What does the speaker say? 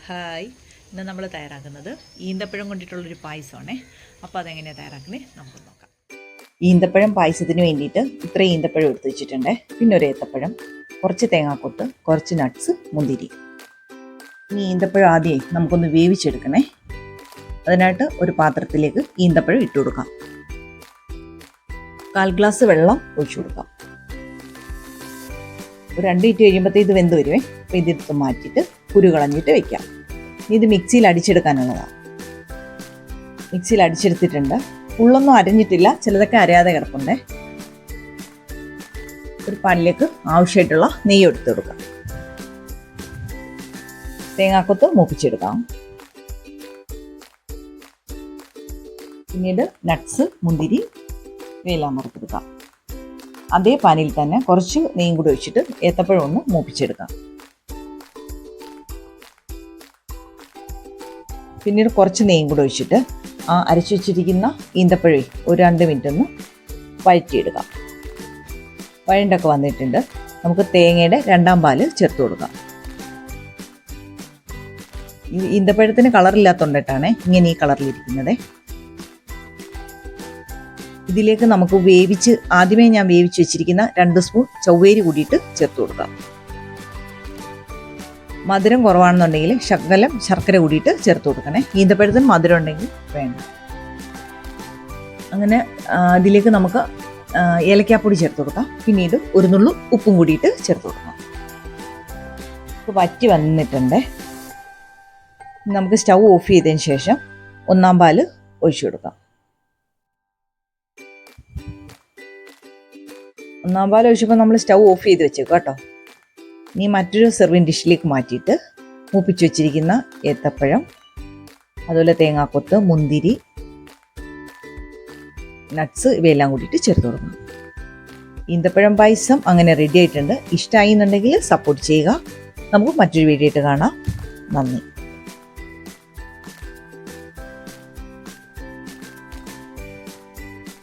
Hi, ഇന്ന് നമ്മൾ തയ്യാറാക്കുന്നത് ഈന്തപ്പഴം കൊണ്ടിട്ടുള്ളൊരു പായസമാണേ. അപ്പോൾ അതെങ്ങനെയാണ് തയ്യാറാക്കുന്നത് നമുക്ക് നോക്കാം. ഈന്തപ്പഴം പായസത്തിന് വേണ്ടിയിട്ട് ഇത്ര ഈന്തപ്പഴം എടുത്ത് വെച്ചിട്ടുണ്ട്. പിന്നെ ഒരു ഏത്തപ്പഴം, കുറച്ച് തേങ്ങാക്കൊത്ത്, കുറച്ച് നട്ട്സ്, മുന്തിരി. ഇനി ഈന്തപ്പഴം ആദ്യം നമുക്കൊന്ന് വേവിച്ചെടുക്കണേ. അതിനായിട്ട് ഒരു പാത്രത്തിലേക്ക് ഈന്തപ്പഴം ഇട്ട് കൊടുക്കാം. 1/4 ഗ്ലാസ് വെള്ളം ഒഴിച്ചു കൊടുക്കാം. ഒരു 2 മിനിറ്റ് കഴിയുമ്പോഴത്തേ ഇത് വെന്ത് വരുവേ. അപ്പോൾ ഇതിട്ട് മാറ്റിയിട്ട് കുരു കളഞ്ഞിട്ട് വെക്കാം. ഇത് മിക്സിയിൽ അടിച്ചെടുക്കാനുള്ളതാണ്. മിക്സിയിൽ അടിച്ചെടുത്തിട്ടുണ്ട്. ഉള്ളൊന്നും അരഞ്ഞിട്ടില്ല, ചിലതൊക്കെ അരയാതെ കിടപ്പുണ്ടേ. ഒരു പാനിലേക്ക് ആവശ്യമായിട്ടുള്ള നെയ്യ് എടുത്ത് കൊടുക്കാം. തേങ്ങാക്കൊത്ത് മൂപ്പിച്ചെടുക്കാം. പിന്നീട് നട്ട്സ്, മുന്തിരി ഇവയെല്ലാം വറുത്തെടുക്കാം. അതേ പാനിൽ തന്നെ കുറച്ച് നെയ്യും കൂടി ഒഴിച്ചിട്ട് ഏത്തപ്പഴം ഒന്ന് മൂപ്പിച്ചെടുക്കാം. പിന്നീട് കുറച്ച് നെയ്യും കൂടി ഒഴിച്ചിട്ട് ആ അരച്ചു വെച്ചിരിക്കുന്ന ഈന്തപ്പഴം ഒരു 2 മിനിറ്റ് ഒന്ന് വഴറ്റിയെടുക്കാം. വഴണ്ടൊക്കെ വന്നിട്ടുണ്ട്. നമുക്ക് തേങ്ങയുടെ 2ാം പാല് ചേർത്ത് കൊടുക്കാം. ഈന്തപ്പഴത്തിന് കളറില്ലാത്തതുകൊണ്ടിട്ടാണ് ഇങ്ങനെ ഈ കളറിലിരിക്കുന്നത്. ഇതിലേക്ക് നമുക്ക് ആദ്യമേ ഞാൻ വേവിച്ച് വെച്ചിരിക്കുന്ന 2 സ്പൂൺ ചവ്വേരി കൂടിയിട്ട് ചേർത്ത് കൊടുക്കാം. മധുരം കുറവാണെന്നുണ്ടെങ്കിൽ ശകലം ശർക്കര കൂടിയിട്ട് ചേർത്ത് കൊടുക്കണേ. ഈന്തപ്പഴത്തിന് മധുരം ഉണ്ടെങ്കിൽ വേണ്ട. അങ്ങനെ ഇതിലേക്ക് നമുക്ക് ഏലക്കാപ്പൊടി ചേർത്ത് കൊടുക്കാം. പിന്നീട് ഒരു നുള്ളു ഉപ്പും കൂടിയിട്ട് ചേർത്ത് കൊടുക്കാം. ഇപ്പോൾ വറ്റി വന്നിട്ടുണ്ട്. നമുക്ക് സ്റ്റൗ ഓഫ് ചെയ്തതിന് ശേഷം 1ാം പാല് ഒഴിച്ചു കൊടുക്കാം. 1ാം പാൽ ഒഴിച്ചപ്പോൾ നമ്മൾ സ്റ്റൗ ഓഫ് ചെയ്ത് വെച്ചേക്കും കേട്ടോ. ഇനി മറ്റൊരു സെർവിങ് ഡിഷിലേക്ക് മാറ്റിയിട്ട് മൂപ്പിച്ച് വെച്ചിരിക്കുന്ന ഏത്തപ്പഴം, അതുപോലെ തേങ്ങാക്കൊത്ത്, മുന്തിരി, നട്ട്സ് ഇവയെല്ലാം കൂടിയിട്ട് ചേർത്ത് കൊടുക്കണം. ഈന്തപ്പഴം പായസം അങ്ങനെ റെഡി ആയിട്ടുണ്ട്. ഇഷ്ടമായി എന്നുണ്ടെങ്കിൽ സപ്പോർട്ട് ചെയ്യുക. നമുക്ക് മറ്റൊരു വീഡിയോ ആയിട്ട് കാണാം. നന്ദി.